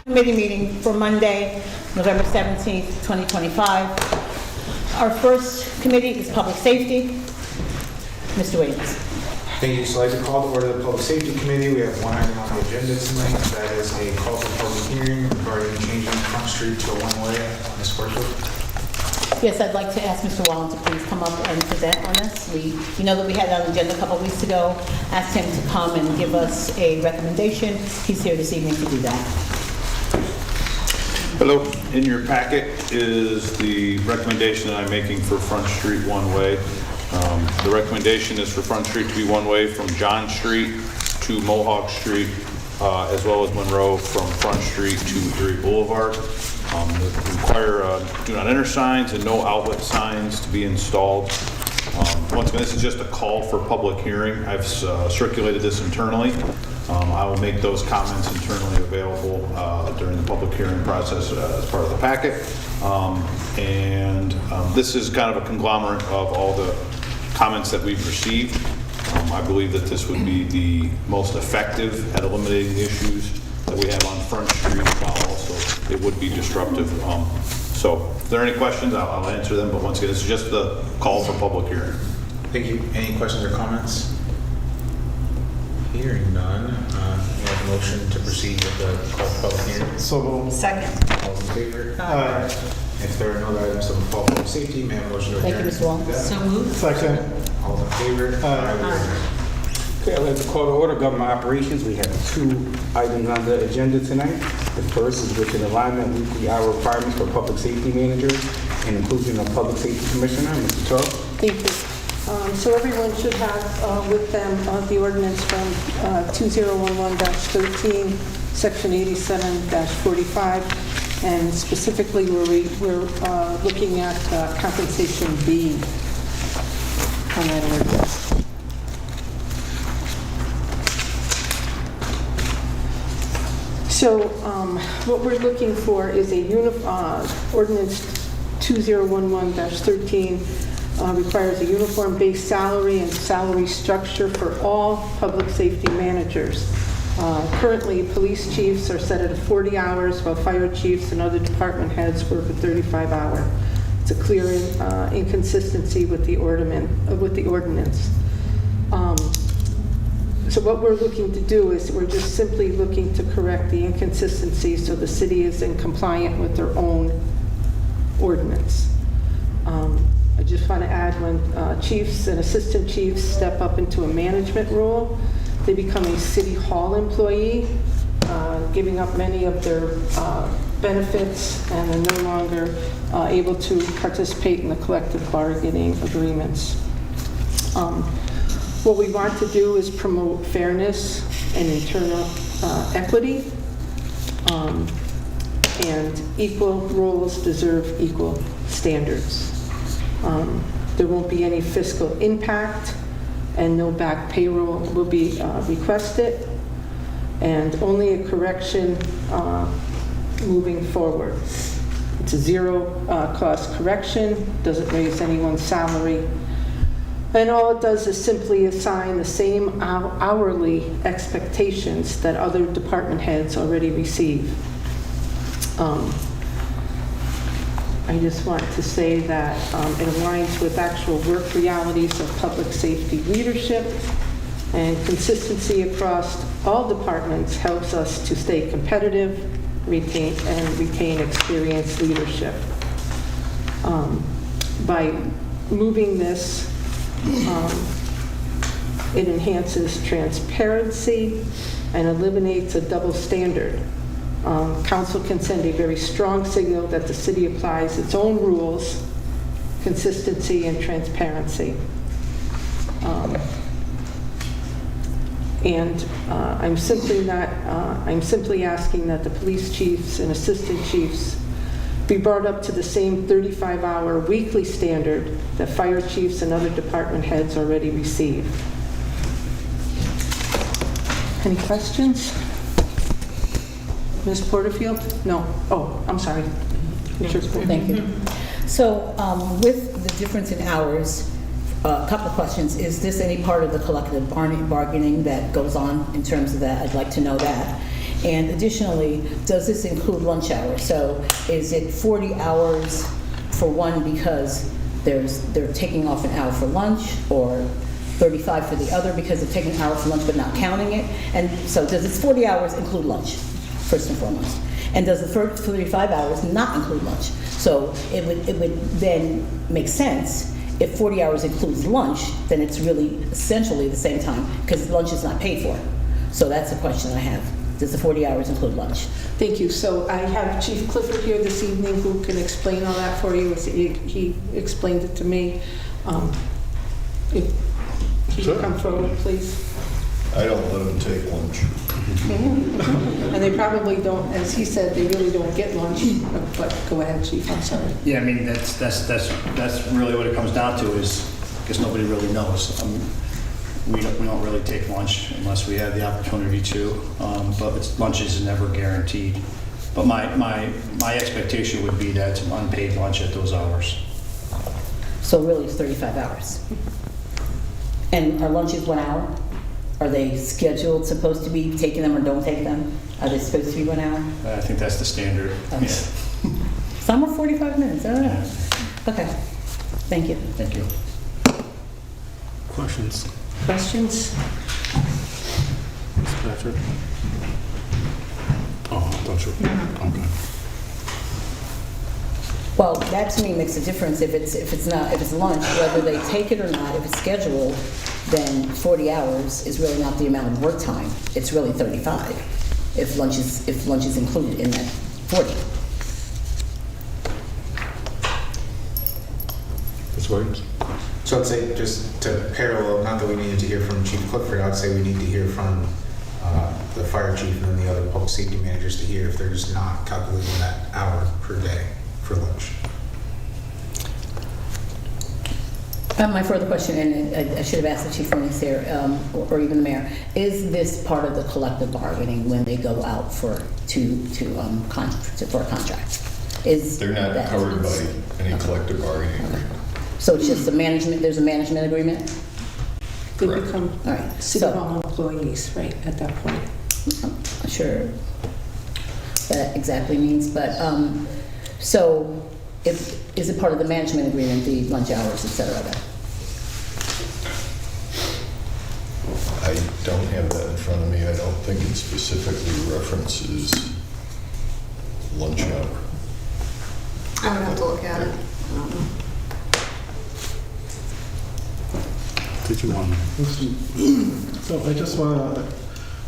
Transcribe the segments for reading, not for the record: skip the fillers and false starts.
Committee meeting for Monday, November 17th, 2025. Our first committee is Public Safety. Mr. Williams. Thank you. So I'd like to call to order the Public Safety Committee. We have one item on the agenda tonight. That is a call for public hearing regarding changing Front Street to a one-way. Ms. Porterfield. Yes, I'd like to ask Mr. Wallen to please come up and present on this. You know that we had it on the agenda a couple of weeks ago. Asked him to come and give us a recommendation. He's here this evening to do that. Hello. In your packet is the recommendation that I'm making for Front Street one-way. The recommendation is for Front Street to be one-way from John Street to Mohawk Street, as well as Monroe from Front Street to Erie Boulevard. We require do not enter signs and no outlet signs to be installed. Once again, this is just a call for public hearing. I've circulated this internally. I will make those comments internally available during the public hearing process as part of the packet. This is kind of a conglomerate of all the comments that we've received. I believe that this would be the most effective at eliminating the issues that we have on Front Street, while also it would be disruptive. So if there are any questions, I'll answer them, but once again, this is just the call for public hearing. Thank you. Any questions or comments? Hearing none, we have a motion to proceed with the call for public hearing. So Second. All in favor? Aye. If there are no other items on the call for safety, may I have a motion to adjourn? Thank you, Mr. Wallen. So moved. second. All in favor? Aye. Okay, I'd like to call to order government operations. We have two items on the agenda tonight. The first is with an alignment weekly hour requirements for public safety managers and inclusion of public safety commissioner, Mr. Tull. Thank you. So everyone should have with them the ordinance from 2011-13, section 87-45, and specifically we're looking at compensation B on that ordinance. So what we're looking for is a ordinance 2011-13 requires a uniform-based salary and salary structure for all public safety managers. Currently, police chiefs are set at 40 hours, while fire chiefs and other department heads work at 35 hours. It's a clear inconsistency with the ordinance. So what we're looking to do is we're just simply looking to correct the inconsistency so the city is in compliant with their own ordinance. I just want to add, when chiefs and assistant chiefs step up into a management role, they become a city hall employee, giving up many of their benefits, and are no longer able to participate in the collective bargaining agreements. What we want to do is promote fairness and internal equity, and equal roles deserve equal standards. There won't be any fiscal impact, and no back payroll will be requested, and only a correction moving forward. It's a zero-cost correction, doesn't raise anyone's salary, and all it does is simply assign the same hourly expectations that other department heads already receive. I just want to say that it aligns with actual work realities of public safety leadership, and consistency across all departments helps us to stay competitive, retain experienced leadership. By moving this, it enhances transparency and eliminates a double standard. Council can send a very strong signal that the city applies its own rules, consistency, and transparency. I'm simply asking that the police chiefs and assistant chiefs be brought up to the same 35-hour weekly standard that fire chiefs and other department heads already receive. Any questions? Ms. Porterfield? No. Oh, I'm sorry. Thank you. So with the difference in hours, a couple of questions. Is this any part of the collective bargaining that goes on in terms of that? I'd like to know that. And additionally, does this include lunch hour? So is it 40 hours for one because they're taking off an hour for lunch, or 35 for the other because they're taking an hour for lunch but not counting it? And so does this 40 hours include lunch, first and foremost? And does the 35 hours not include lunch? So it would then make sense. If 40 hours includes lunch, then it's really essentially the same time because lunch is not paid for. So that's the question I have. Does the 40 hours include lunch? Thank you. So I have Chief Clifford here this evening who can explain all that for you. He explained it to me. If he Sure. would come forward, please. I don't let them take lunch. And they probably don't, as he said, they really don't get lunch. But go ahead, Chief, I'm sorry. Yeah, I mean, that's really what it comes down to is, because nobody really knows. We don't really take lunch unless we have the opportunity to, but lunch is never guaranteed. But my expectation would be that it's an unpaid lunch at those hours. So really it's 35 hours. And our lunches 1 hour? Are they scheduled, supposed to be taking them or don't take them? Are they supposed to be 1 hour? I think that's the standard. Okay. Yeah. Some are 45 minutes, I don't know. Okay, thank you. Thank you. Questions? Questions? Ms. Patrick? Oh, I thought you were, okay. Well, that to me makes a difference if it's lunch, whether they take it or not. If it's scheduled, then 40 hours is really not the amount of work time. It's really 35 if lunch is included in that 40. Ms. Williams? So I'd say just to parallel, not that we needed to hear from Chief Clifford, I'd say we need to hear from the fire chief and then the other public safety managers to hear if they're just not calculating that hour per day for lunch. My further question, and I should have asked the chief when he's here, or even the mayor, is this part of the collective bargaining when they go out for a contract? They're not covered by any collective bargaining agreement. So it's just there's a management agreement? They Correct. become All right. city hall employees, right, at that point. I'm not sure what that exactly means, but, so is it part of the management agreement, the lunch hours, et cetera? I don't have that in front of me. I don't think it specifically references lunch hour. I would have to look at it. Did you want So I just want to,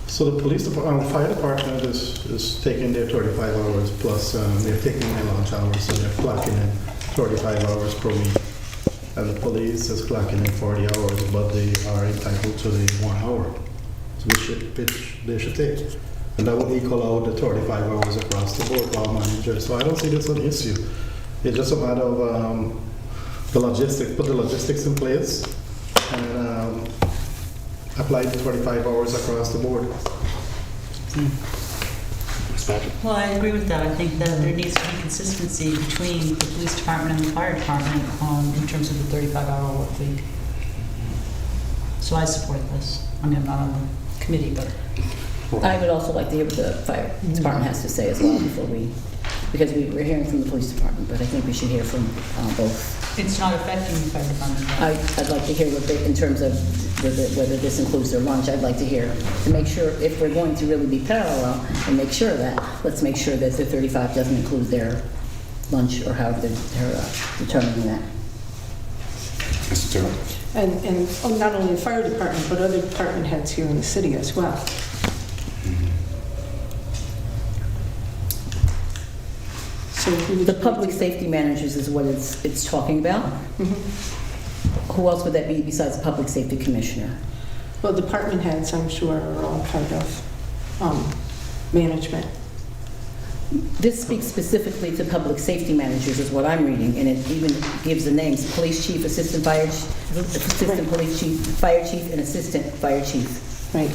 so the police department, fire department is taking their 35 hours plus they're taking their lunch hours, so they're clocking in 35 hours per week. And the police is clocking in 40 hours, but they are entitled to the 1 hour, which they should take. And that will equal out the 35 hours across the board for our managers. So I don't see this as an issue. It's just a matter of the logistics, put the logistics in place and apply the 25 hours across the board. Ms. Patrick? Well, I agree with that. I think that there needs to be consistency between the police department and the fire department in terms of the 35-hour work week. So I support this. I mean, I'm not on the committee, but I would also like to hear what the fire department has to say as well before because we're hearing from the police department, but I think we should hear from both. it's not affecting the fire department. I'd like to hear what they, in terms of whether this includes their lunch, I'd like to hear, to make sure, if we're going to really be parallel and make sure of that, let's make sure that the 35 doesn't include their lunch or however they're determining that. Mr. Turner? And not only the fire department, but other department heads here in the city as well. So who would The you like public to- safety managers is what it's talking about. Who else would that be besides the public safety commissioner? Well, department heads, I'm sure, are all part of management. This speaks specifically to public safety managers is what I'm reading, and it even gives the names, police chief, assistant police chief, fire chief, and assistant fire chief, Right.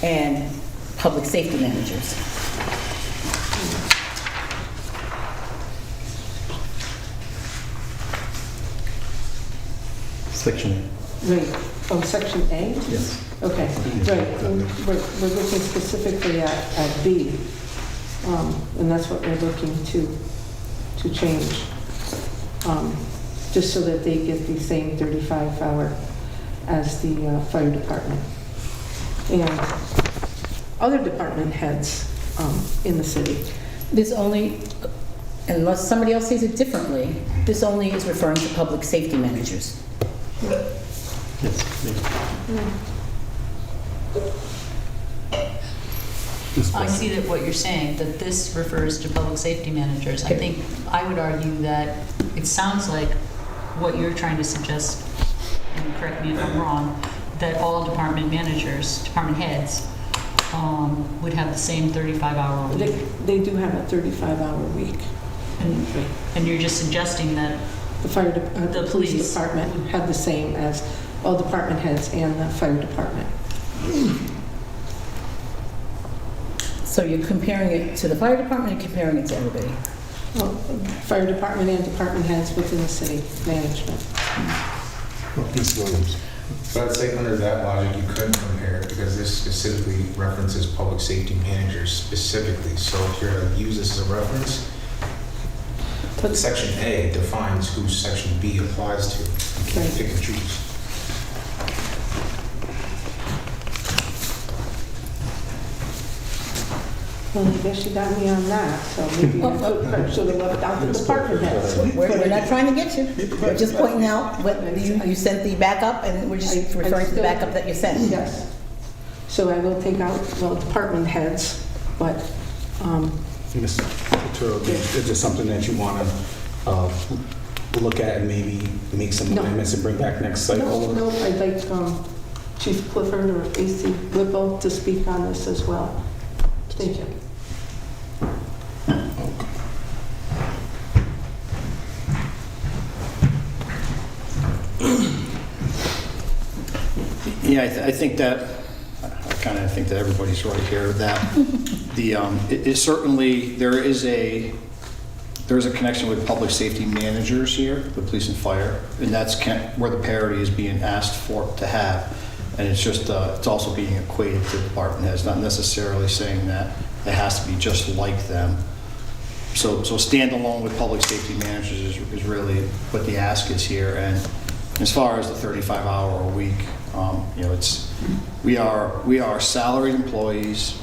and public safety managers. Section Right, oh, section A? Yes. Okay, right, and we're looking specifically at B, and that's what we're looking to change, just so that they get the same 35-hour as the fire department. And other department heads in the city. This only, unless somebody else sees it differently, this only is referring to public safety managers. Yes, please. I see that what you're saying, that this refers to public safety managers. I think, I would argue that it sounds like what you're trying to suggest, and correct me if I'm wrong, that all department managers, department heads, would have the same 35-hour week. They do have a 35-hour week. And you're just suggesting that The police department have the same as all department heads and the fire department. So you're comparing it to the fire department and comparing it to everybody? Well, fire department and department heads within the city management. Ms. Williams. But I'd say under that logic, you couldn't compare it because this specifically references public safety managers specifically. So if you're to use this as a reference, Section A defines who Section B applies to. You can't Right. pick and choose. Well, I guess you got me on that, so maybe I should have left out the department heads. We're not trying to get you. We're just pointing out what you sent the backup, and we're just referring to the backup that you sent. Yes. So I will take out, well, department heads, but, Ms. Turtle, is this something that you want to look at and maybe make some No. amendments and bring back next cycle? no, I'd like Chief Clifford or AC Whipple to speak on this as well. Thank you. Yeah, I think that, I kind of think that everybody's right here, that it certainly, there's a connection with public safety managers here, the police and fire, and that's where the parity is being asked for to have. And it's just, it's also being equated to department heads, not necessarily saying that it has to be just like them. So standalone with public safety managers is really what the ask is here. And as far as the 35-hour a week, we are salaried employees.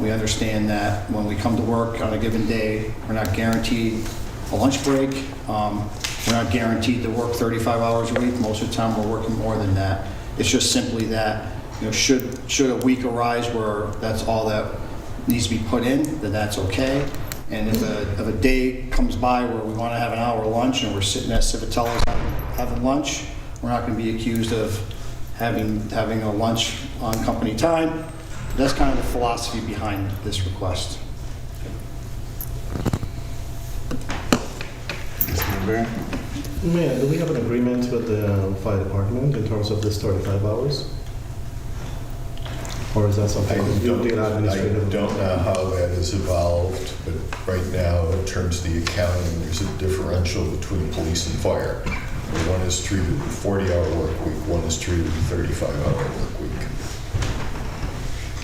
We understand that when we come to work on a given day, we're not guaranteed a lunch break. We're not guaranteed to work 35 hours a week. Most of the time, we're working more than that. It's just simply that, should a week arise where that's all that needs to be put in, then that's okay. And if a day comes by where we want to have an hour lunch and we're sitting at Civitello's having lunch, we're not going to be accused of having a lunch on company time. That's kind of the philosophy behind this request. Mr. Rivera. Mayor, do we have an agreement with the fire department in terms of this 35 hours? Or is that something you do administrative? I don't know how that has evolved, but right now, in terms of the accounting, there's a differential between police and fire. One is treated a 40-hour work week, one is treated a 35-hour work week.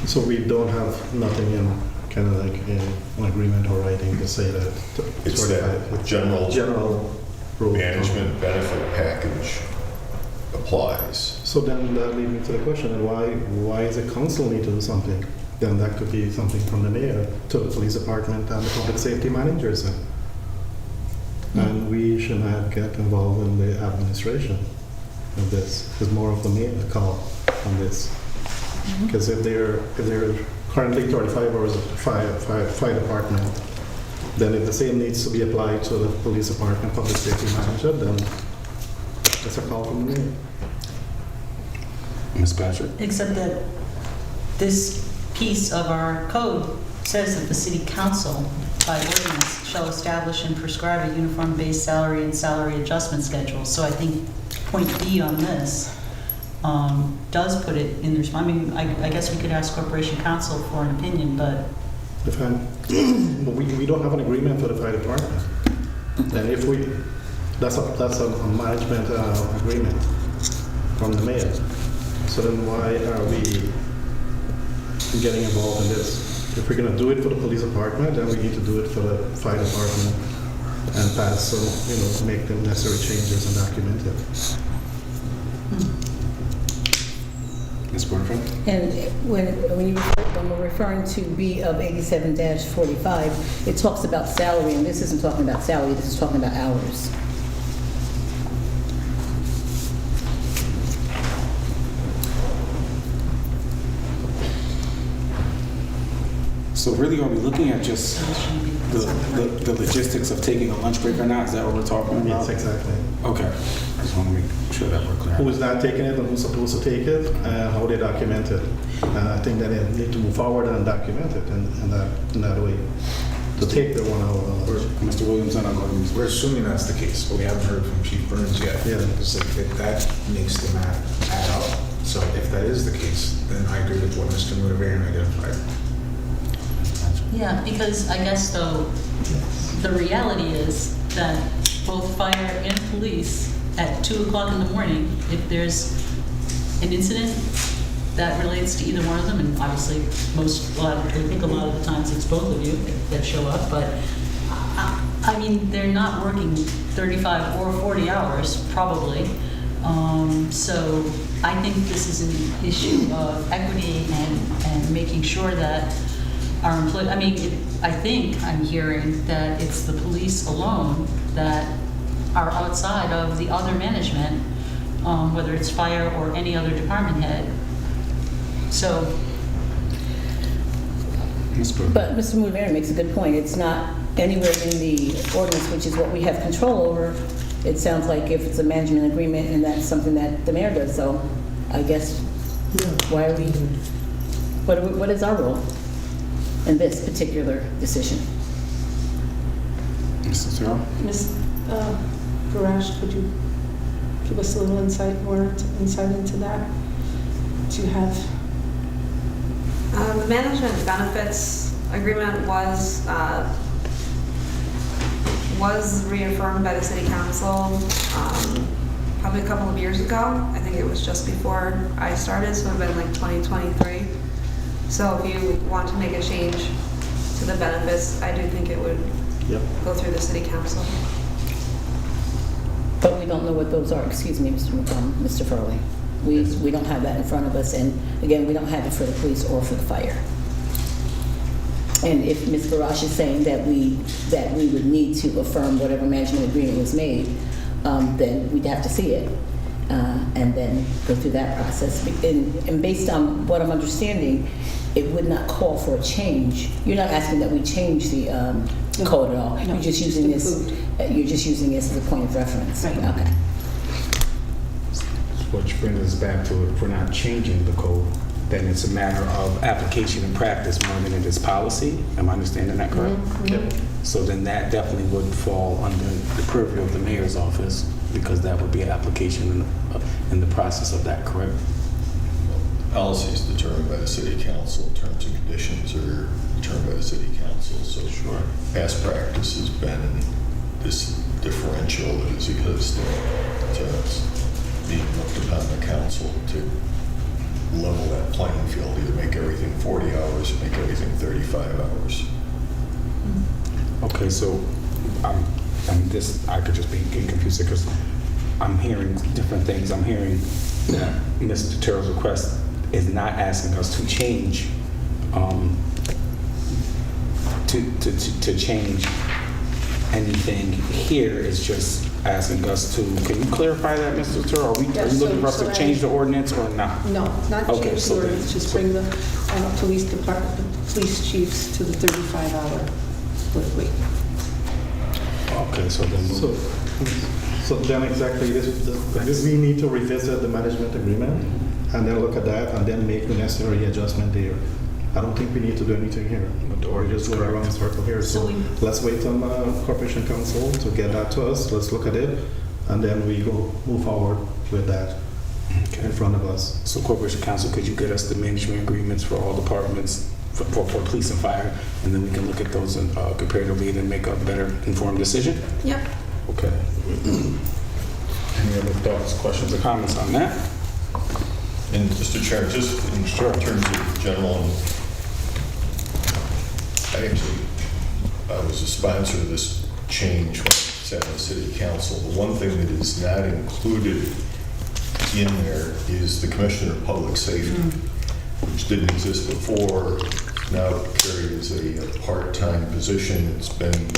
So we don't have nothing in kind of like an agreement or writing to say that. It's that general rule. management benefit package applies. So then that leads me to the question, and why is the council need to do something? Then that could be something from the mayor to the police department and the public safety managers. And we should not get involved in the administration of this. It's more of the mayor call on this. Because if they're currently 35 hours of fire department, then if the same needs to be applied to the police department, public safety manager, then it's a call from the mayor. Ms. Patrick. Except that this piece of our code says that the city council, by ordinance, shall establish and prescribe a uniform base salary and salary adjustment schedule. So I think point B on this does put it in there. I mean, I guess we could ask Corporation Council for an opinion, but But we don't have an agreement for the fire department. And if we, that's a management agreement. from the mayor. So then why are we getting involved in this? If we're gonna do it for the police department, then we need to do it for the fire department and pass some, make the necessary changes and document it. Ms. Porterfield? And when we're referring to B of 87-45, it talks about salary, and this isn't talking about salary, this is talking about hours. So really, are we looking at just the logistics of taking a lunch break or not? Is that what we're talking about? Yes, exactly. Okay. I just want to make sure that we're clear. Who is not taking it and who's supposed to take it, and how they document it. And I think that they need to move forward and document it in that way, to take the 1 hour lunch. Mr. Williamson, I'll go to you. We're assuming that's the case, but we haven't heard from Chief Burns yet. Yeah. Because if that makes the math add up. So if that is the case, then I agree with what Mr. Mudavarian identified. Yeah, because I guess though, the reality is that both fire and police at 2 o'clock in the morning, if there's an incident that relates to either one of them, and obviously I think a lot of the times it's both of you that show up, but I mean, they're not working 35 or 40 hours, probably. So I think this is an issue of equity and making sure that our employees, I think I'm hearing that it's the police alone that are outside of the other management, whether it's fire or any other department head. So. But Mr. Mudavarian makes a good point. It's not anywhere in the ordinance, which is what we have control over. It sounds like if it's a management agreement and that's something that the mayor does, so I guess, why are we, what is our role in this particular decision? Mr. Terrell? Ms. Garash, could you give us a little insight into that? Do you have? The management benefits agreement was reaffirmed by the city council probably a couple of years ago. I think it was just before I started, so it would have been like 2023. So if you want to make a change to the benefits, I do think it would go through the city council. But we don't know what those are. Excuse me, Mr. Furley. We don't have that in front of us, and again, we don't have it for the police or for the fire. And if Ms. Barash is saying that we would need to affirm whatever management agreement was made, then we'd have to see it and then go through that process. And based on what I'm understanding, it would not call for a change. You're not asking that we change the code at all. No, you're just using this. You're just using this as a point of reference. Right. Okay. Which brings us back to if we're not changing the code, then it's a matter of application and practice more than it is policy. Am I understanding that correct? Mm-hmm. Yep. So then that definitely would fall under the purview of the mayor's office, because that would be an application in the process of that, correct? Policy is determined by the city council. Terms and conditions are determined by the city council. So past practice has been this differential that is existing. So it's being looked upon the council to level that playing field, either make everything 40 hours or make everything 35 hours. Okay, so I could just be getting confused because I'm hearing different things. I'm hearing that Mr. Terrell's request is not asking us to change, to change anything here. It's just asking us to. Can you clarify that, Mr. Terrell? Are you looking for us to change the ordinance or not? No, not Okay, change so the then- ordinance, just bring the police department, the police chiefs to the 35-hour work week. Okay, so then So then exactly, this we need to revisit the management agreement and then look at that and then make the necessary adjustment there. I don't think we need to do anything here. We're just going around in circle here. So let's wait on Corporation Council to get that to us. Let's look at it and then we move forward with that in front of us. So Corporation Council, could you get us the management agreements for all departments, for police and fire, and then we can look at those and comparatively and make a better informed decision? Yep. Okay. Any other thoughts, questions, or comments on that? And Mr. Chair, just in terms of general, I was a sponsor of this change when I sat on the city council. The one thing that is not included in there is the Commissioner of Public Safety, which didn't exist before, now carried as a part-time position. It's been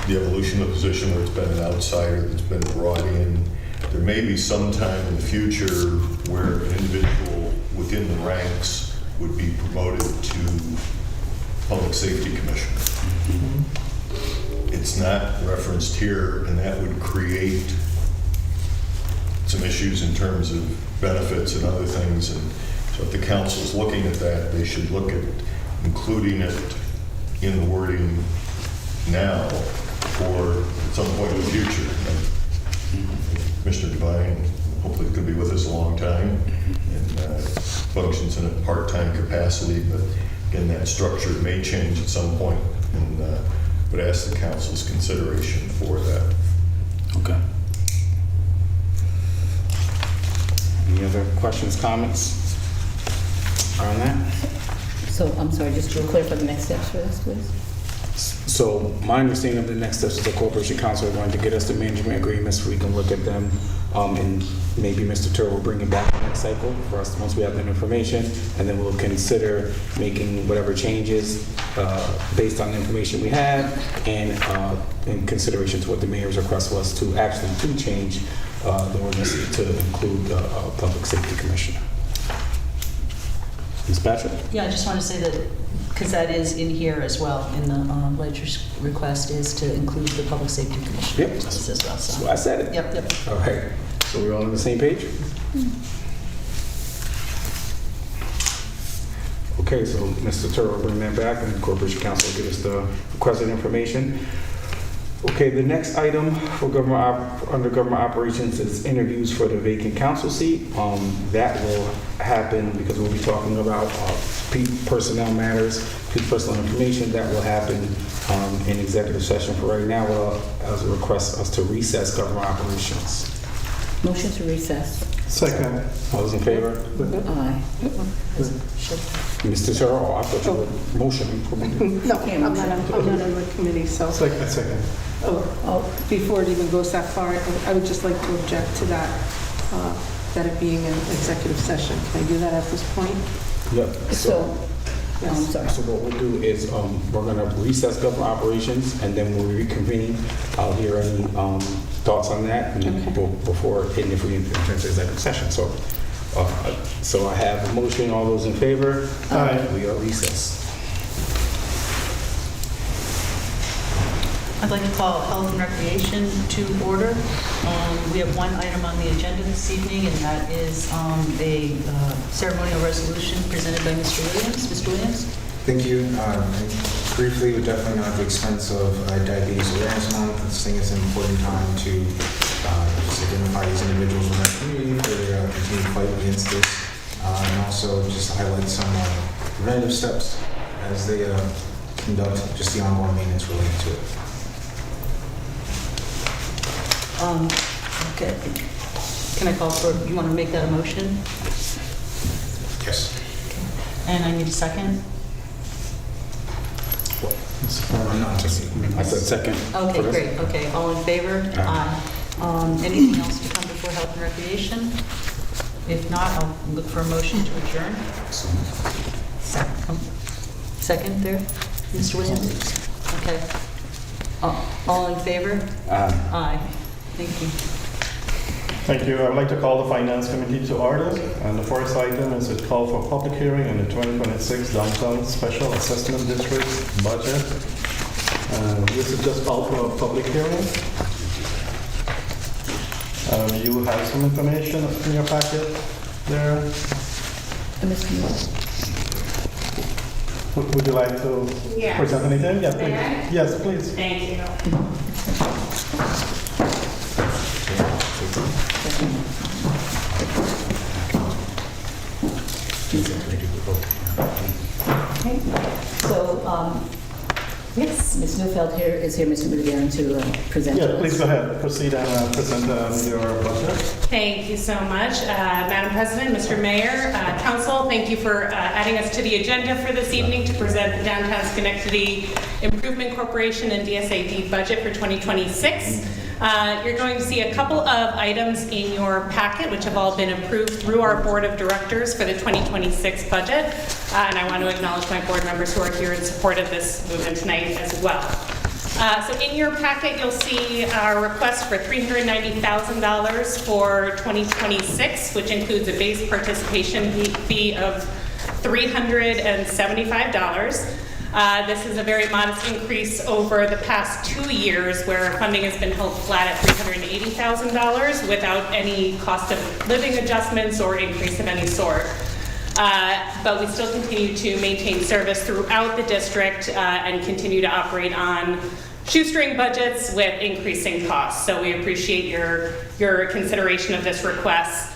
the evolution of the position where it's been an outsider that's been brought in. There may be some time in the future where an individual within the ranks would be promoted to Public Safety Commissioner. It's not referenced here, and that would create some issues in terms of benefits and other things. And so if the council's looking at that, they should look at including it in the wording now or at some point in the future. Commissioner Devine hopefully could be with us a long time and functions in a part-time capacity, but again, that structure may change at some point, and would ask the council's consideration for that. Okay. Any other questions, comments on that? So, I'm sorry, just to clarify the next steps for this, please? So my understanding of the next steps is the Corporation Council are going to get us the management agreements so we can look at them. And maybe Mr. Turr will bring it back next cycle for us once we have that information. And then we'll consider making whatever changes based on the information we have and in consideration to what the mayor's request was to actually change the ordinance to include the Public Safety Commissioner. Ms. Patrick? Yeah, I just want to say that, because that is in here as well, in the legislature request is to include the Public Safety Commissioner. Yep. As well, That's so. why I said it. Yep. All right. So we're all on the same page? Okay, so Mr. Turr will bring that back and the Corporation Council will give us the requested information. Okay, the next item for under government operations is interviews for the vacant council seat. That will happen because we'll be talking about personnel matters, personal information. That will happen in executive session. For right now, as a request us to recess government operations. Motion to recess. Second. All those in favor? Aye. Mr. Turr, I thought you were motioning. No, I'm not on the committee, so. Second. Before it even goes that far, I would just like to object to that, that it being an executive session. Can I do that at this point? Yep. So, I'm Yes. sorry. So what we'll do is we're going to recess government operations, and then we'll reconvene. I'll hear any thoughts on that and Okay. before, and if we enter into executive session. So I have a motion. All those in favor? Aye. We are recessed. I'd like to call Health and Recreation to order. We have one item on the agenda this evening, and that is a ceremonial resolution presented by Mr. Williams. Mr. Williams? Thank you. Briefly, but definitely not at the expense of Diabetes Awareness Month. I think it's an important time to just identify these individuals in our community for their continued fight against this, and also just highlight some preventative steps as they conduct just the ongoing maintenance related to it. Okay. Can I call for, you want to make that a motion? Yes. And I need a second? I said second. Okay, great. Okay, all in favor? Aye. Anything else to come before Health and Recreation? If not, I'll look for a motion to adjourn. Second there, Mr. Williams? Okay. All in favor? Aye. Thank you. Thank you. I would like to call the Finance Committee to order. And the first item is a call for public hearing on the 2026 Downtown Special Assessment District budget. This is just called for a public hearing. You have some information in your packet there. Mr. Moore? Would you like to present anything? Yeah, please. Yes, please. Thank you. Okay. So, Yes. Ms. Newfeld here, is here Mr. Middleton to present. Yeah, to us. please go ahead, proceed and present your budget. Thank you so much, Madam President, Mr. Mayor, Council. Thank you for adding us to the agenda for this evening to present the Downtown Schenectady Improvement Corporation and DSAD budget for 2026. You're going to see a couple of items in your packet, which have all been approved through our Board of Directors for the 2026 budget. And I want to acknowledge my board members who are here in support of this movement tonight as well. So in your packet, you'll see our request for $390,000 for 2026, which includes a base participation fee of $375. This is a very modest increase over the past 2 years where funding has been held flat at $380,000 without any cost of living adjustments or increase of any sort. But we still continue to maintain service throughout the district and continue to operate on shoestring budgets with increasing costs. So we appreciate your consideration of this request.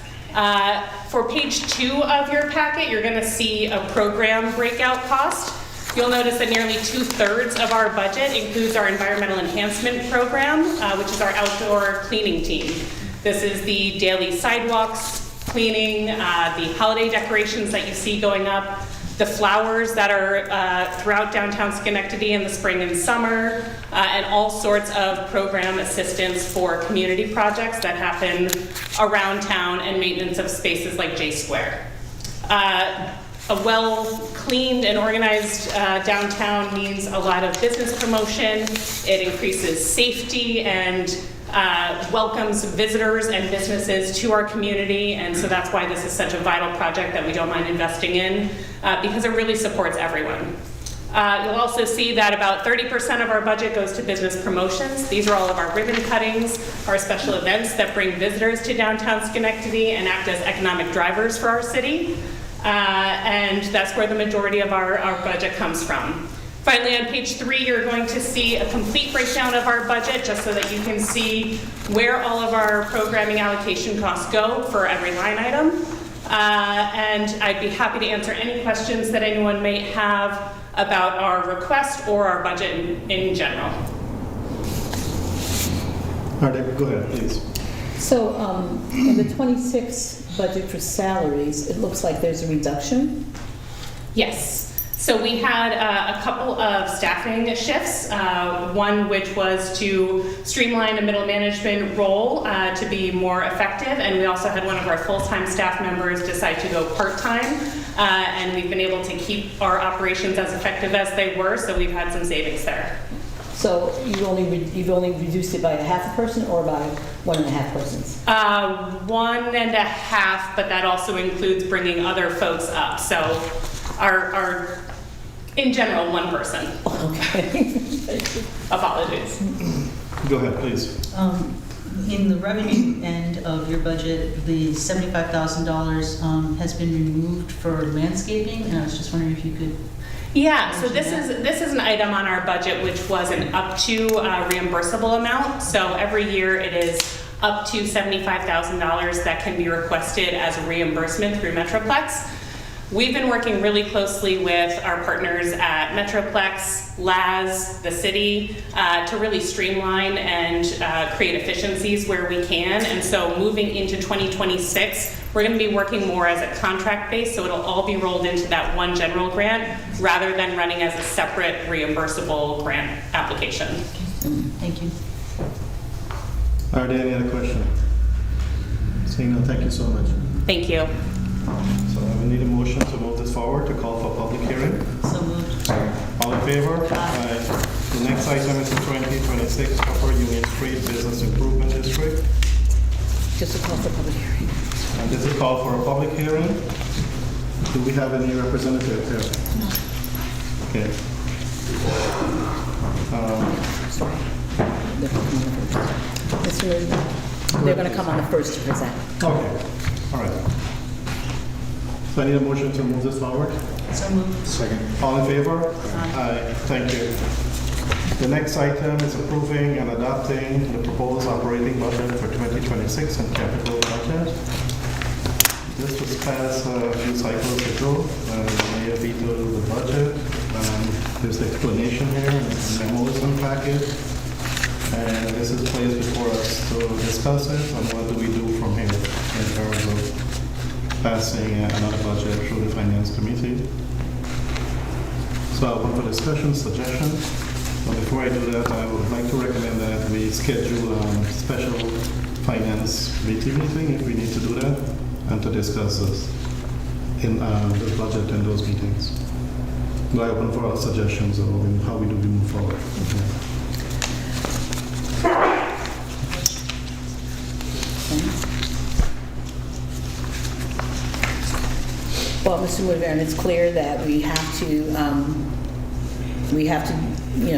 For page 2 of your packet, you're going to see a program breakout cost. You'll notice that nearly 2/3 of our budget includes our environmental enhancement program, which is our outdoor cleaning team. This is the daily sidewalks cleaning, the holiday decorations that you see going up, the flowers that are throughout downtown Schenectady in the spring and summer, and all sorts of program assistance for community projects that happen around town and maintenance of spaces like J Square. A well-cleaned and organized downtown means a lot of business promotion. It increases safety and welcomes visitors and businesses to our community, and so that's why this is such a vital project that we don't mind investing in, because it really supports everyone. You'll also see that about 30% of our budget goes to business promotions. These are all of our ribbon cuttings, our special events that bring visitors to downtown Schenectady and act as economic drivers for our city. And that's where the majority of our budget comes from. Finally, on page 3, you're going to see a complete breakdown of our budget just so that you can see where all of our programming allocation costs go for every line item. And I'd be happy to answer any questions that anyone may have about our request or our budget in general. All right, go ahead, please. So in the 26 budget for salaries, it looks like there's a reduction. Yes. So we had a couple of staffing shifts, one which was to streamline a middle management role to be more effective, and we also had one of our full-time staff members decide to go part-time, and we've been able to keep our operations as effective as they were, so we've had some savings there. So you've only reduced it by a half a person or by 1.5 persons? 1.5, but that also includes bringing other folks up. So our in general, 1 person. Okay. Apologies. Go ahead, please. In the revenue end of your budget, the $75,000 has been removed for landscaping, and I was just wondering if you could. Yeah, so this is an item on our budget which was an up to reimbursable amount. So every year it is up to $75,000 that can be requested as a reimbursement through Metroplex. We've been working really closely with our partners at Metroplex, LAS, the city, to really streamline and create efficiencies where we can. And so moving into 2026, we're going to be working more as a contract base, so it'll all be rolled into that one general grant rather than running as a separate reimbursable grant application. Thank you. Are there any other questions? Seeing none, thank you so much. Thank you. So we need a motion to move this forward to call for public hearing. So moved. All in favor? Aye. The next item is the 2026 Upper Union Street Business Improvement District. Just a call for public hearing. And this is called for a public hearing. Do we have any representatives here? No. Okay. Sorry. They're coming on the first. Mr. Lee, they're going to come on the first to present. Okay, all right. So I need a motion to move this forward. So moved. Second. All in favor? Aye. Thank you. The next item is approving and adopting the proposed operating budget for 2026 and capital budget. This was passed a few cycles ago, and the mayor vetoed the budget. There's the explanation here, and the memo is unpacked. And this is placed before us to discuss it, and what do we do from here in terms of passing another budget through the Finance Committee. So I want for discussion, suggestions. But before I do that, I would like to recommend that we schedule a special Finance Committee meeting if we need to do that, and to discuss this in the budget in those meetings. But I open for our suggestions on how we move forward. Well, Mr. Woodburn, it's clear that we have to,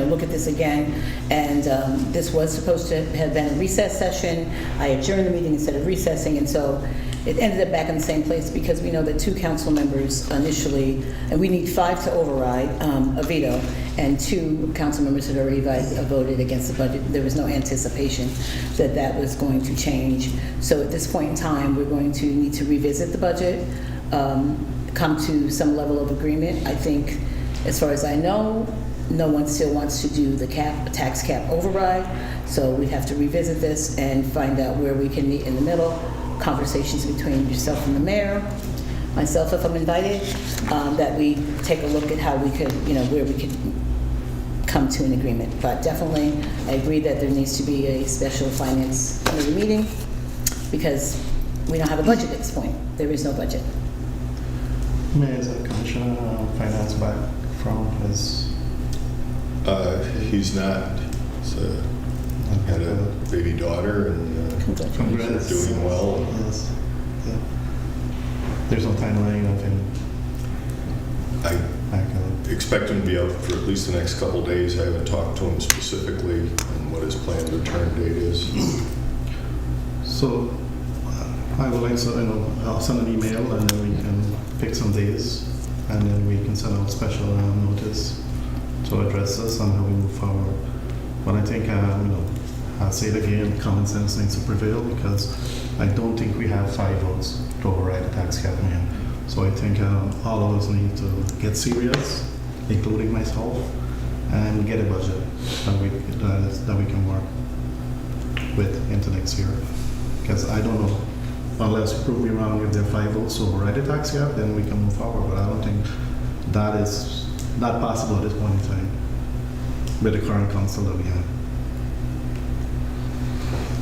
look at this again. And this was supposed to have been a recess session. I adjourned the meeting instead of recessing, and so it ended up back in the same place because we know that 2 council members initially, and we need 5 to override a veto, and 2 council members had already voted against the budget. There was no anticipation that that was going to change. So at this point in time, we're going to need to revisit the budget, come to some level of agreement. I think, as far as I know, no one still wants to do the tax cap override, so we'd have to revisit this and find out where we can meet in the middle. Conversations between yourself and the mayor, myself if I'm invited, that we take a look at how we could, where we could come to an agreement. But definitely, I agree that there needs to be a special finance committee meeting because we don't have a budget at this point. There is no budget. Mayor, is the Commissioner Finance back from his... He's not. So, had a baby daughter and Congrats. doing well. Yes. Yeah. There's no timeline of him I back. expect him to be out for at least the next couple of days. I haven't talked to him specifically on what his planned return date is. So I would like to, I'll send an email and then we can pick some days and then we can send out special notice to address this and how we move forward. But I think, I'll say it again, common sense needs to prevail because I don't think we have 5 votes to override the tax cap man. So I think all of us need to get serious, including myself, and get a budget that we can work with into next year. Because I don't know, unless you prove me wrong, if there are 5 votes to override the tax cap, then we can move forward. But I don't think that is not possible at this point in time with the current council that we have.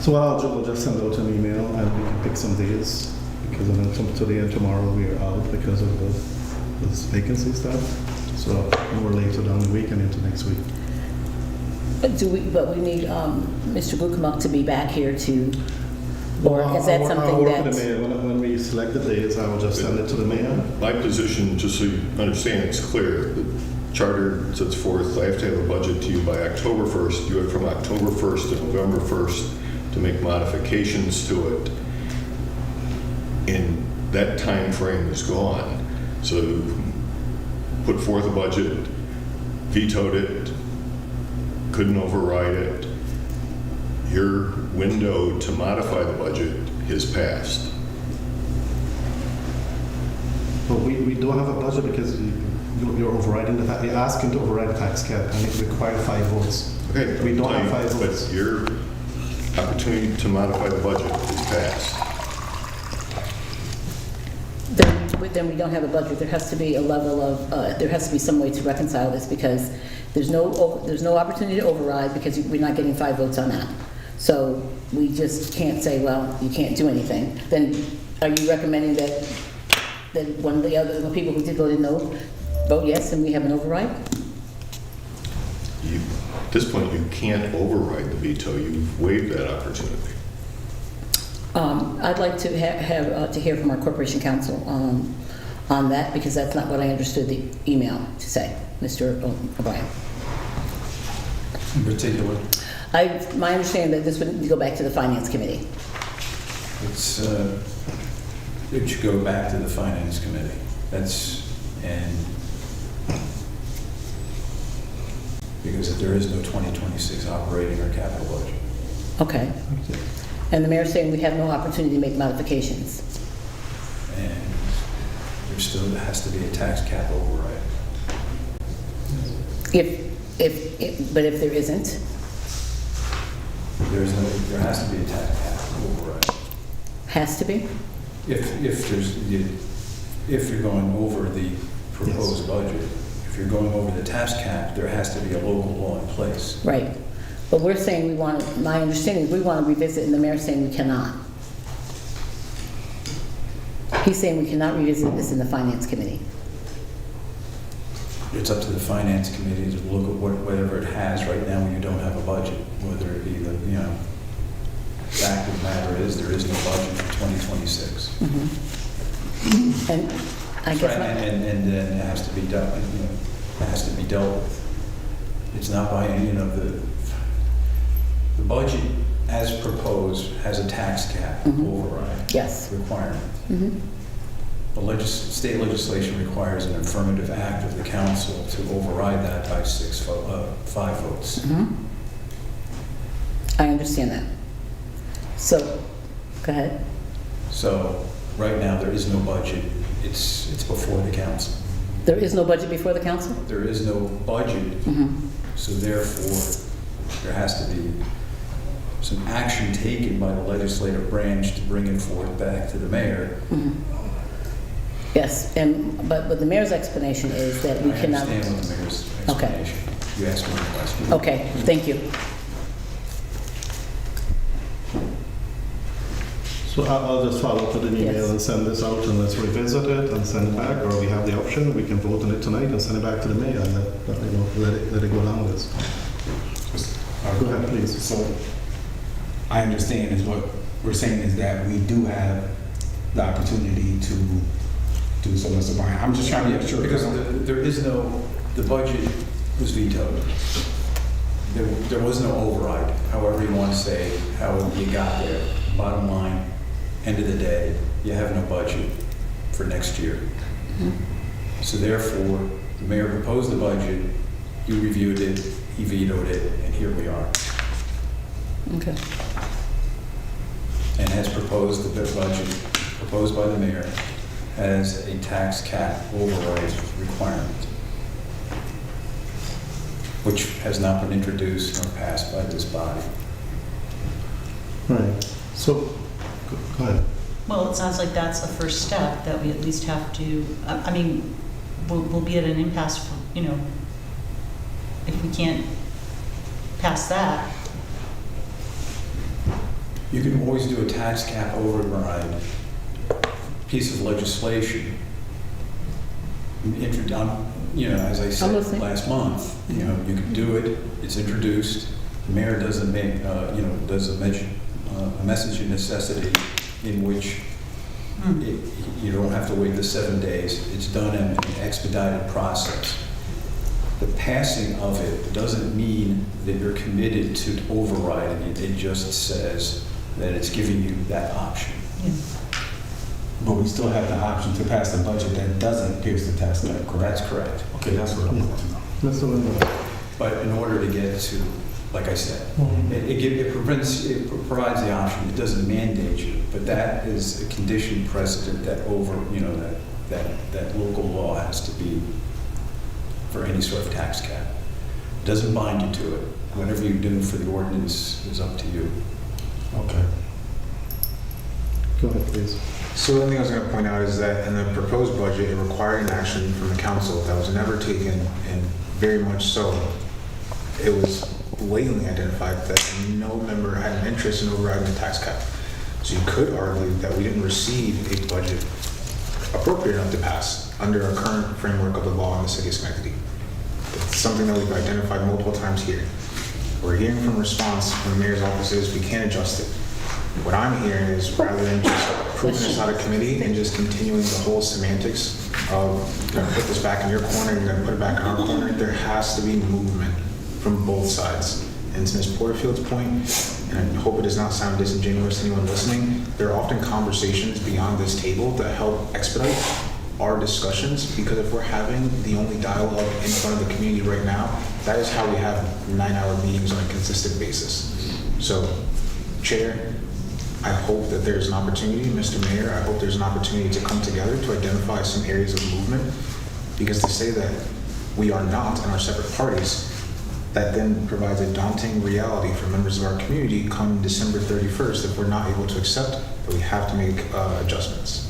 So what I'll do, I'll just send out an email and we can pick some days because today and tomorrow we are out because of this vacancy stuff. So more later down the week and into next week. But we need Mr. Gukamuk to be back here to, or is that I'll something work with that... the mayor. When we select the days, I will just send it to the mayor. My position, just so you understand, it's clear. The charter sets forth, I have to have a budget to you by October 1st. You have from October 1st to November 1st to make modifications to it. And that time frame is gone. So put forth a budget, vetoed it, couldn't override it. Your window to modify the budget has passed. But we don't have a budget because you're overriding the tax. You're asking to override the tax cap and it requires 5 votes. Okay, We don't have 5 votes. but your opportunity to modify the budget is passed. Then we don't have a budget. There has to be a level of, there has to be some way to reconcile this because there's no opportunity to override because we're not getting 5 votes on that. So we just can't say, well, you can't do anything. Then are you recommending that one of the other people who did vote no vote yes and we have an override? At this point, you can't override the veto. You've waived that opportunity. I'd like to have to hear from our corporation counsel on that because that's not what I understood the email to say, Mr. O'Brien. In particular? My understanding that this would go back to the Finance Committee. It should go back to the Finance Committee. Because there is no 2026 operating or capital budget. Okay. And the mayor's saying we have no opportunity to make modifications. And there still has to be a tax cap override. But if there isn't, There has to be a tax cap override. has to be? If you're going over the proposed budget, if you're going over the tax cap, there has to be a local law in place. Right. But we're saying we want, my understanding is we want to revisit, and the mayor's saying we cannot. He's saying we cannot revisit this in the finance committee. It's up to the finance committee to look at whatever it has right now when you don't have a budget, whether it be the, fact of the matter is, there is no budget for 2026. And I guess, And then it has to be done, it has to be dealt with. It's not by any of the budget as proposed has a tax cap override yes. requirement. Mhm. The state legislation requires an affirmative act of the council to override that by 5 votes. I understand that. So, go ahead. So right now, there is no budget. It's before the council. There is no budget before the council? There is no budget, so therefore, there has to be some action taken by the legislative branch to bring it forth back to the mayor. Yes, but the mayor's explanation is that we cannot... I understand what the mayor's Okay. explanation. You asked me a question. Okay, thank you. So I'll just follow up with an email Yes. and send this out, and let's revisit it and send it back, or we have the option, we can vote on it tonight and send it back to the mayor and let it go down with this. Go ahead, please. So I understand is what we're saying is that we do have the opportunity to do so, Mr. Bryan. I'm just trying to get sure. Because there is no, the budget was vetoed. There was no override, however you want to say, how you got there. Bottom line, end of the day, you have no budget for next year. So therefore, the mayor proposed the budget, you reviewed it, he vetoed it, and here we are. Okay. And as proposed, the budget proposed by the mayor has a tax cap override requirement, which has not been introduced nor passed by this body. Right, so, go ahead. Well, it sounds like that's a first step, that we at least have to, I mean, we'll be at an impasse, for, if we can't pass that. You can always do a tax cap override piece of legislation. As I said last month, you can do it, it's introduced, the mayor doesn't make, does a message of necessity in which you don't have to wait the 7 days, it's done in an expedited process. The passing of it doesn't mean that you're committed to overriding it, it just says that it's giving you that option. But we still have the option to pass the budget that doesn't pierce the tax cap, correct? That's correct. Okay, that's what I wanted to know. Mr. Lindell. But in order to get to, like I said, it provides the option, it doesn't mandate you, but that is a condition precedent that that local law has to be for any sort of tax cap. It doesn't bind you to it. Whatever you do for the ordinance is up to you. Okay. Go ahead, please. So the thing I was going to point out is that in the proposed budget, it required an action from the council that was never taken, and very much so, it was blatantly identified that no member had an interest in overriding the tax cap. So you could argue that we didn't receive a budget appropriate enough to pass under our current framework of the law in the city of Schenectady. It's something that we've identified multiple times here. We're hearing from response from the mayor's office is we can't adjust it. What I'm hearing is rather than just proving this out of committee and just continuing the whole semantics of you're gonna put this back in your corner, you're gonna put it back in our corner, there has to be movement from both sides. And to Ms. Porterfield's point, and I hope it does not sound disingenuous to anyone listening, there are often conversations beyond this table that help expedite our discussions, because if we're having the only dialogue in front of the community right now, that is how we have 9-hour meetings on a consistent basis. So, Chair, I hope that there's an opportunity, Mr. Mayor, I hope there's an opportunity to come together to identify some areas of movement, because to say that we are not and are separate parties, that then provides a daunting reality for members of our community come December 31st if we're not able to accept that we have to make adjustments.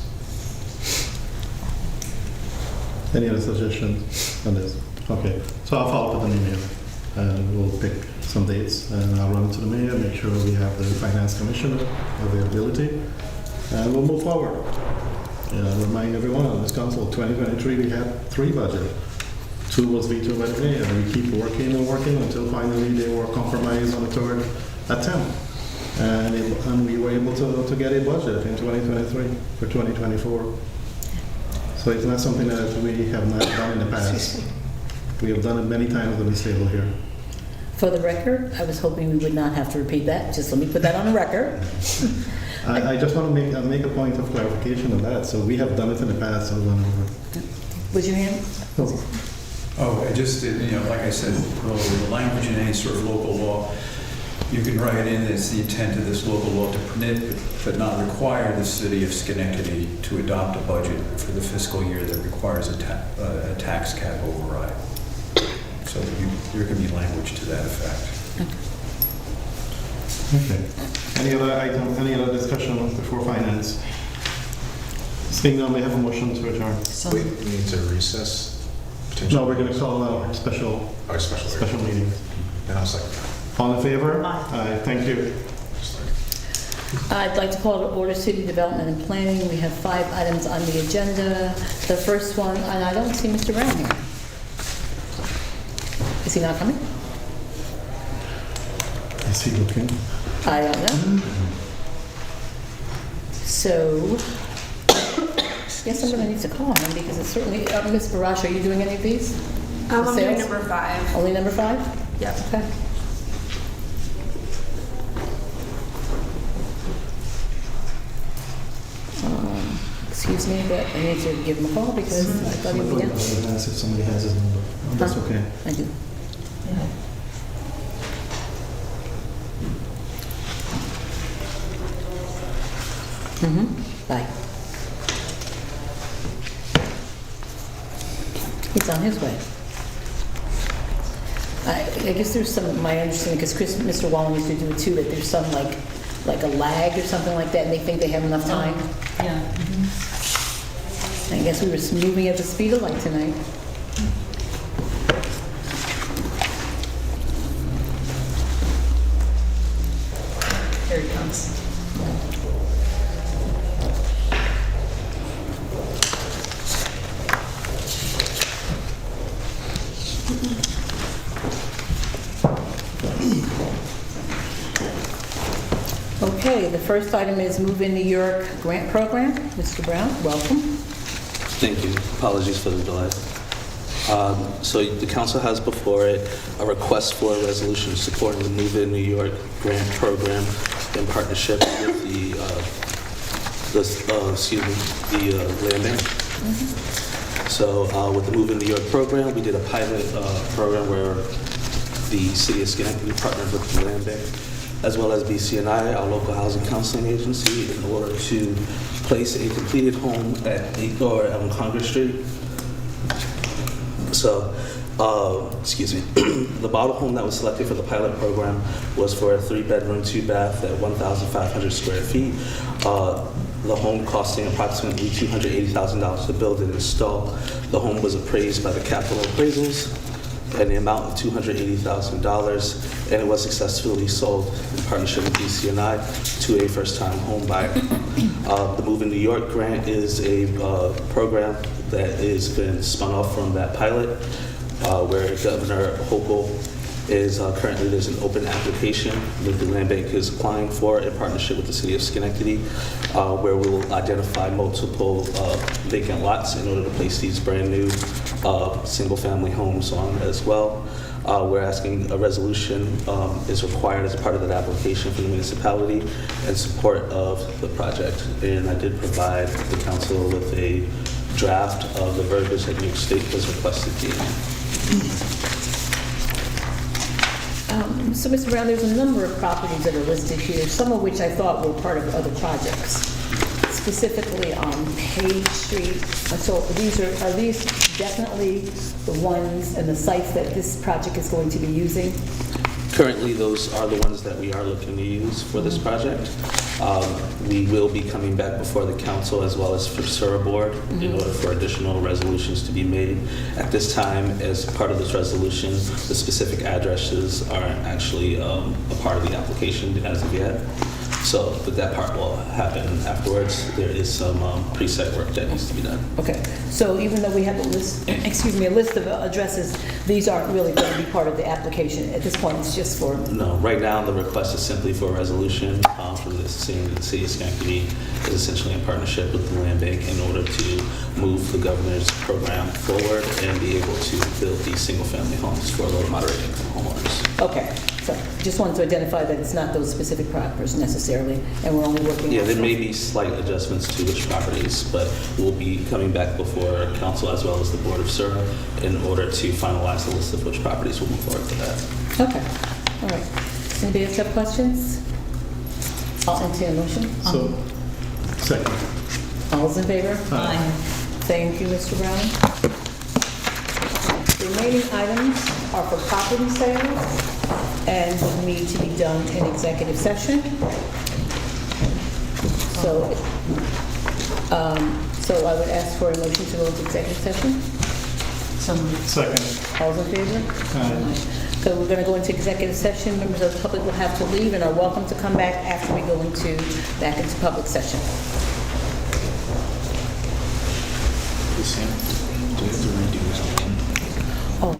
Any other suggestions on this? Okay, so I'll follow up with an email, and we'll pick some dates, and I'll run to the mayor, make sure we have the finance commissioner availability, and we'll move forward. Remind everyone on this council, 2023, we had 3 budgets. 2 was vetoed by the mayor, and we keep working and working until finally they were compromised on the third attempt. And we were able to get a budget in 2023 for 2024. So it's not something that we have not done in the past. We have done it many times on this table here. For the record, I was hoping we would not have to repeat that. Just let me put that on the record. I just want to make a point of clarification on that. So we have done it in the past over and over. Was your hand? Oh, I just, like I said, the language in any sort of local law, you can write in as the intent of this local law to permit but not require the city of Schenectady to adopt a budget for the fiscal year that requires a tax cap override. So there can be language to that effect. Okay. Any other item, any other discussion before finance? Seeing none, we have a motion to adjourn. So, We need to recess. No, we're going to call a special special meeting. Then I'll second that. All in favor? Aye. Thank you. I'd like to call to order City Development and Planning. We have 5 items on the agenda. The first one, and I don't see Mr. Brown here. Is he not coming? Is he looking? I don't know. So, yes, I'm going to need to call him because it's certainly, Ms. Barash, are you doing any of these? I'm The doing sales? number 5. Only number 5? Yep. Okay. Excuse me, but I need to give him a call because I thought he would be out. Ask if somebody has his number. Oh, that's Huh? okay. I do. Bye. He's on his way. I guess there's some, my understanding, because Mr. Wallen used to do it too, that there's some like a lag or something like that, and they think they have enough time. yeah. I guess we were moving at the speed of light tonight. Here he comes. Okay, the first item is Move in New York Grant Program. Mr. Brown, welcome. Thank you. Apologies for the delay. So the council has before it a request for a resolution supporting the Move in New York Grant Program in partnership with the land bank. So with the Move in New York program, we did a pilot program where the city of Schenectady partnered with the land bank, as well as BCNI, our local housing counseling agency, in order to place a completed home at 8 on Congress Street. So, the model home that was selected for the pilot program was for a 3-bedroom, 2-bath at 1,500 square feet. The home costing approximately $280,000 to build and install. The home was appraised by the capital appraisals and the amount of $280,000, and it was successfully sold in partnership with BCNI to a first-time home buyer. The Move in New York grant is a program that has been spun off from that pilot, where Governor Hochul is currently, there's an open application that the land bank is applying for in partnership with the city of Schenectady, where we will identify multiple vacant lots in order to place these brand new single-family homes on as well. We're asking a resolution is required as a part of that application from the municipality in support of the project. And I did provide the council with a draft of the verbiage that New York State was requested to. So, Mr. Brown, there's a number of properties that are listed here, some of which I thought were part of other projects. specifically on Page Street. So are these definitely the ones and the sites that this project is going to be using? Currently, those are the ones that we are looking to use for this project. We will be coming back before the council as well as for SURA board in order for additional resolutions to be made. At this time, as part of this resolution, the specific addresses aren't actually a part of the application as of yet. So, but that part will happen afterwards. There is some pre-site work that needs to be done. Okay, so even though we have a list, a list of addresses, these aren't really going to be part of the application at this point, it's just for... No, right now the request is simply for a resolution from the city of Schenectady is essentially in partnership with the land bank in order to move the governor's program forward and be able to build these single-family homes for low to moderate income homeowners. Okay, so just wanted to identify that it's not those specific properties necessarily, and we're only working on... Yeah, there may be slight adjustments to which properties, but we'll be coming back before council as well as the board of SURA in order to finalize the list of which properties will move forward to that. Okay, all right. Does anybody else have questions? I'll entertain a motion. So, second. All's in favor? Aye. Thank you, Mr. Brown. The remaining items are for property sales and would need to be done in executive session. So I would ask for a motion to go into executive session. So moved. Second. All's in favor? Aye. So we're going to go into executive session. Members of the public will have to leave and are welcome to come back after we go back into public session. Sam, do we have to redo this? Oh.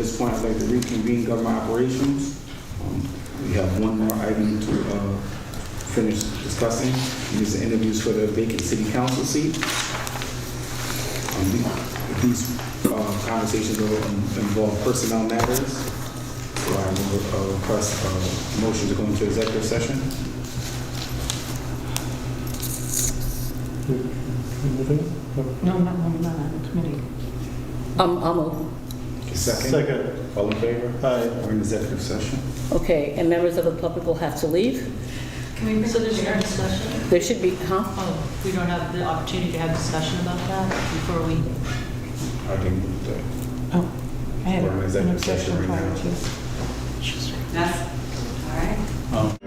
this point, I'd like to reconvene government operations. We have one more item to finish discussing. These are interviews for the vacant city council seat. These conversations will involve personnel matters. So I will request a motion to go into executive session. No, not on the committee. I'll move. Second. All in favor? Aye. We're in executive session. Okay, and members of the public will have to leave. So there's no discussion? There should be, huh? Oh, we don't have the opportunity to have discussion about that before we... I think that Oh, I had we're in executive session right prior now. to. That's, all right.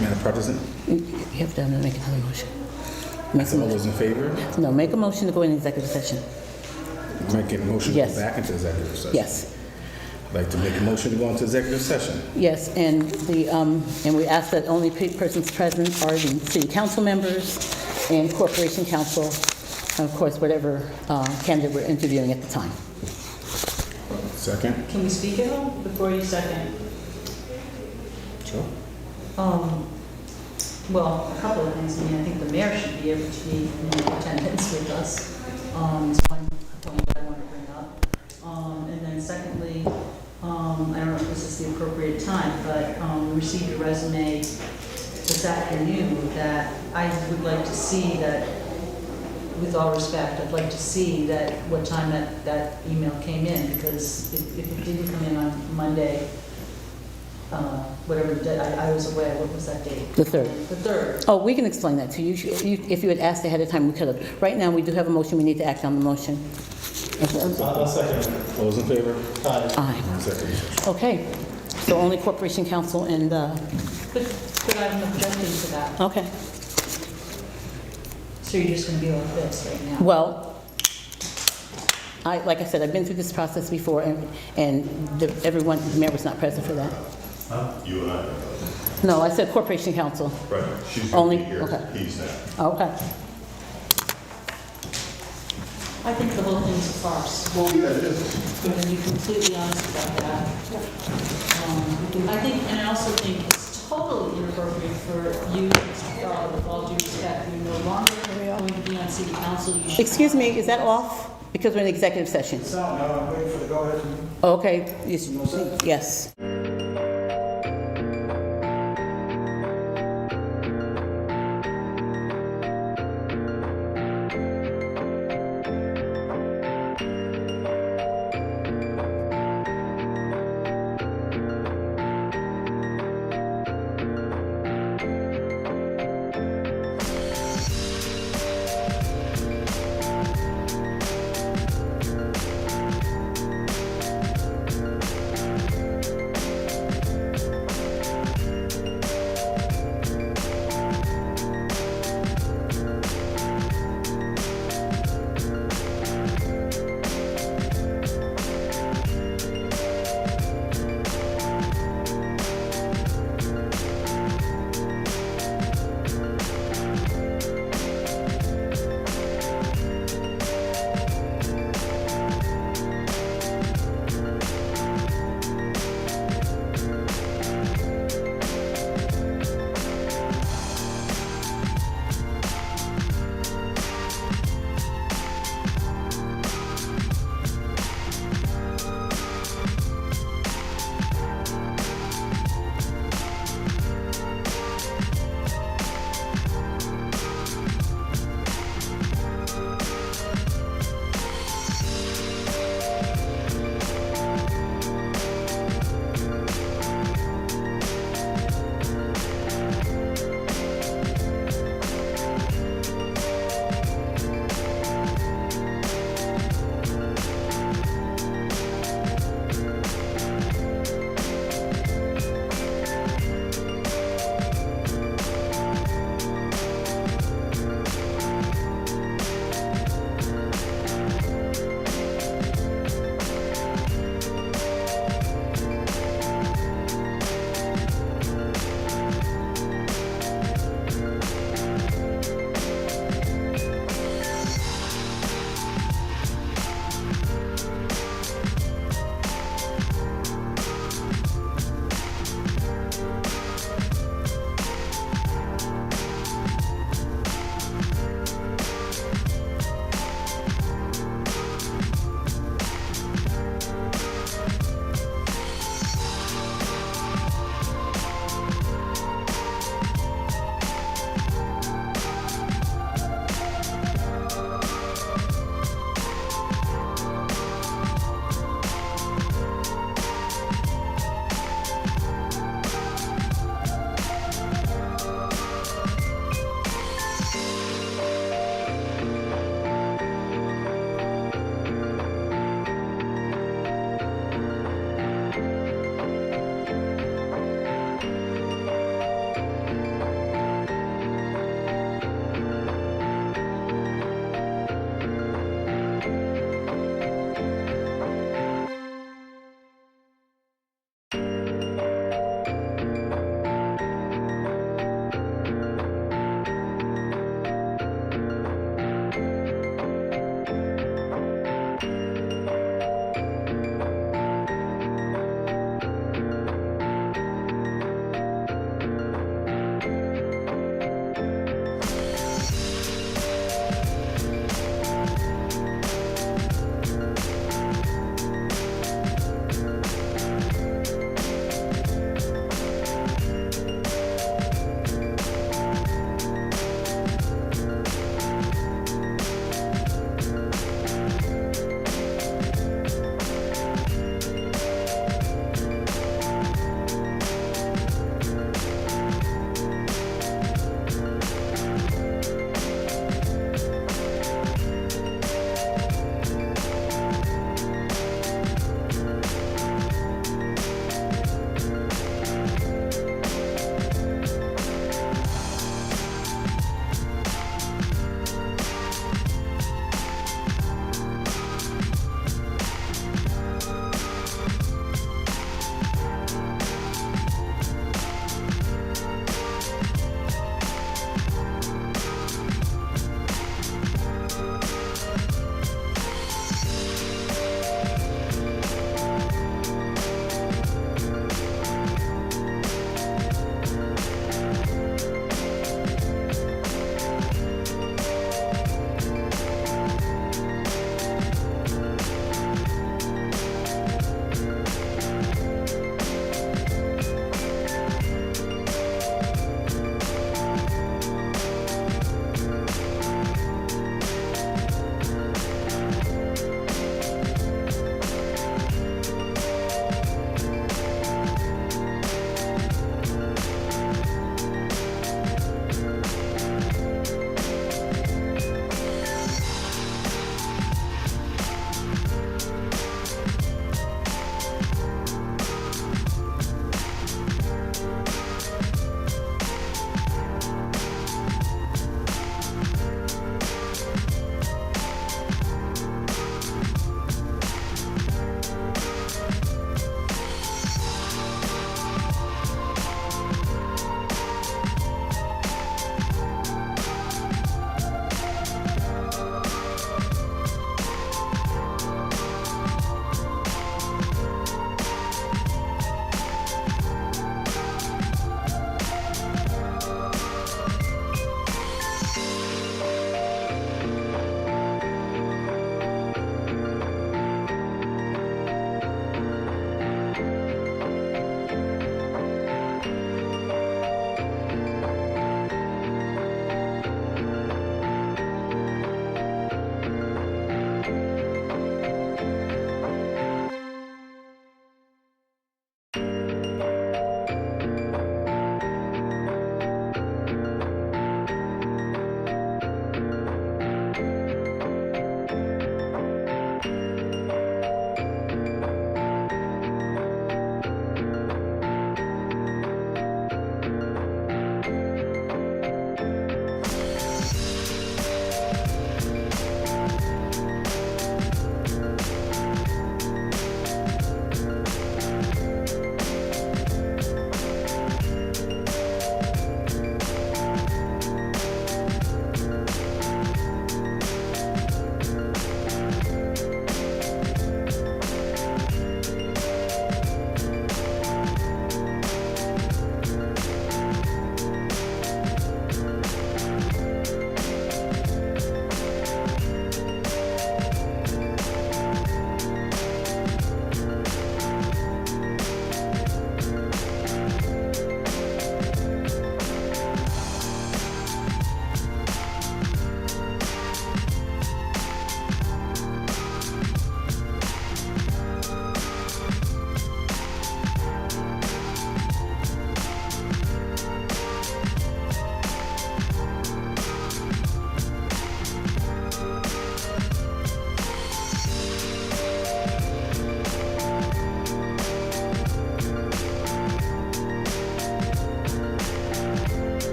Madam President, You have to make another motion. Make a all motion. those in favor? No, make a motion to go into executive session. Making a motion to Yes. go back into executive session. Yes. I'd like to make a motion to go into executive session. Yes, and and we ask that only persons present are the city council members and corporation counsel, and of course, whatever candidate we're interviewing at the time. Second? Can we speak at all before you second? Sure. Well, a couple of things. I mean, I think the mayor should be able to be in attendance with us. Is one point that I want to bring up. And then secondly, I don't know if this is the appropriate time, but we received a resume this afternoon that I would like to see that, with all respect, I'd like to see that what time that email came in, because if it didn't come in on Monday, whatever the day, I was away, what was that date? The 3rd. The 3rd. Oh, we can explain that to you. If you had asked ahead of time, we could have. Right now, we do have a motion. We need to act on the motion. I'll second. All those in favor? Aye. Executive session. Okay. So only corporation counsel and, Could I have an objection to that? okay. So you're just going to be like this right now? Well, like I said, I've been through this process before, and everyone, the mayor was not present for that. You and I. No, I said corporation counsel. Right, she's Only- gonna be here, okay. he's not. Okay. I think the whole thing's a farce. Well, yeah, it is. I'm going to be completely honest about that. I think, and I also think it's totally inappropriate for you, Mr. Farrell, with all due respect, you're no longer going to be on city council. You should- Excuse me, is that off? Because we're in executive session. No, I'm waiting for the go-ahead. Okay, yes.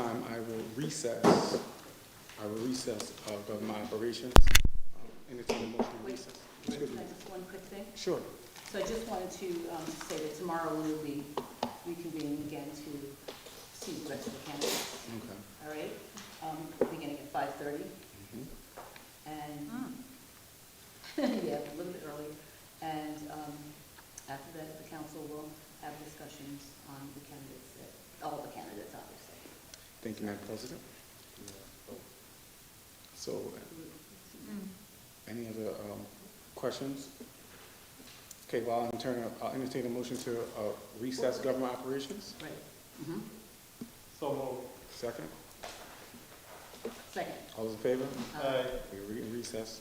time, I will recess government operations. Entertain a motion to Wait, recess. can Excuse I me. just one quick thing? Sure. So I just wanted to say that tomorrow we will be reconvening again to see the rest of the candidates. Okay. All right? Beginning at 5:30. And, yeah, a little bit earlier. And after that, the council will have discussions on the candidates, all the candidates, obviously. Thank you, Madam President. So, any other questions? Okay, well, I'll entertain a motion to recess government operations. Right. So moved. Second? Second. All those in favor? We're in recess.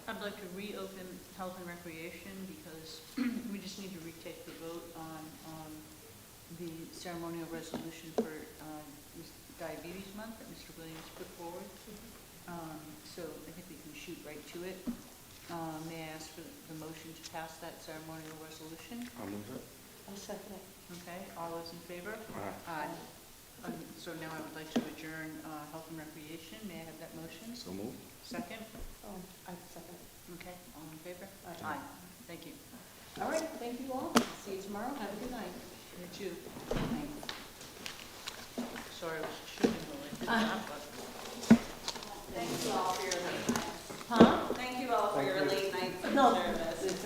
I'd like to reopen Health and Recreation because we just need to retake the vote on the ceremonial resolution for Diabetes Month that Mr. Williams put forward. So I think we can shoot right to it. May I ask for the motion to pass that ceremonial resolution? I'll move it. I'll second it. Okay, all those in favor? Aye. So now I would like to adjourn Health and Recreation. May I have that motion? So moved. Second? Oh, I second it. Okay, all in favor? Aye. Thank you. All right, thank you all. See you tomorrow. Have a good night. You too. Thanks. Sorry, I was shooting while I did that, but... Thank you all for your late nights. Huh? Thank you all for your late nights of No, service. it's